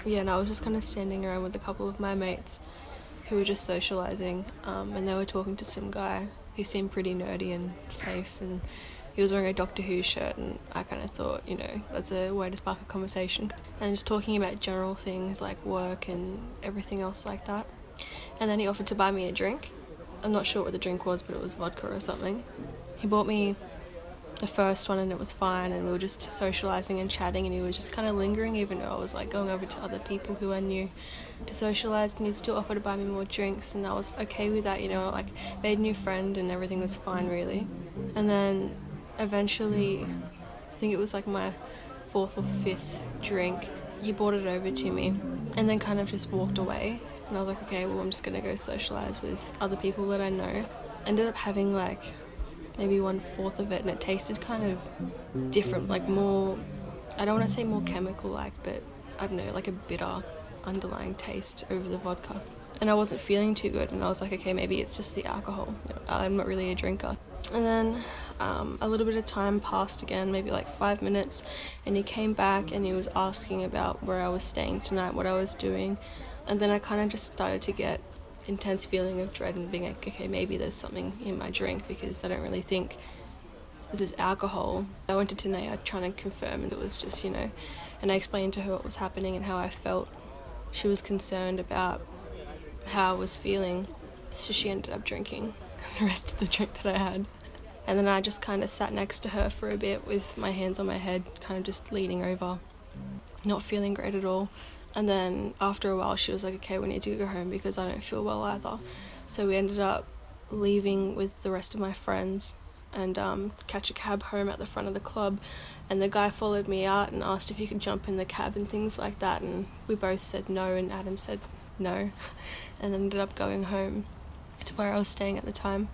yeah, and I was just kind of standing around with a couple of my mates who were just socialising, and they were talking to some guy who seemed pretty nerdy and safe, and he was wearing a Doctor Who shirt, and I kind of thought, that's a way to spark a conversation. And just talking about general things like work and everything else like that. And then he offered to buy me a drink. I'm not sure what the drink was, but it was vodka or something. He bought me the first one and it was fine, and we were just socialising and chatting, and he was just kind of lingering even though I was like going over to other people who I knew to socialise, and he'd still offer to buy me more drinks, and I was okay with that, like made a new friend and everything was fine really. And then eventually, I think it was like my fourth or fifth drink, he brought it over to me and then kind of just walked away, and I was like, okay, well I'm just gonna go socialise with other people that I know. Ended up having like maybe 1/4 of it, and it tasted kind of different, like more, I don't want to say more chemical like, but I don't know, like a bitter underlying taste over the vodka. And I wasn't feeling too good, and I was like, okay, maybe it's just the alcohol. I'm not really a drinker. And then a little bit of time passed again, maybe like 5 minutes, and he came back and he was asking about where I was staying tonight, what I was doing. And then I kind of just started to get intense feeling of dread and being like, okay, maybe there's something in my drink because I don't really think this is alcohol. I went to Tanea trying to confirm, and it was just, and I explained to her what was happening and how I felt. She was concerned about how I was feeling, so she ended up drinking the rest of the drink that I had. And then I just kind of sat next to her for a bit with my hands on my head, kind of just leaning over, not feeling great at all. And then after a while she was like, okay, we need to go home because I don't feel well either. So we ended up leaving with the rest of my friends and catch a cab home at the front of the club, and the guy followed me out and asked if he could jump in the cab and things like that, and we both said no, and Adam said no, and ended up going home to where I was staying at the time,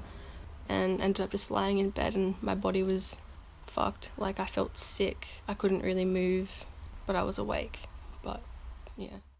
and ended up just lying in bed, and my body was fucked. Like I felt sick, I couldn't really move, but I was awake. But yeah.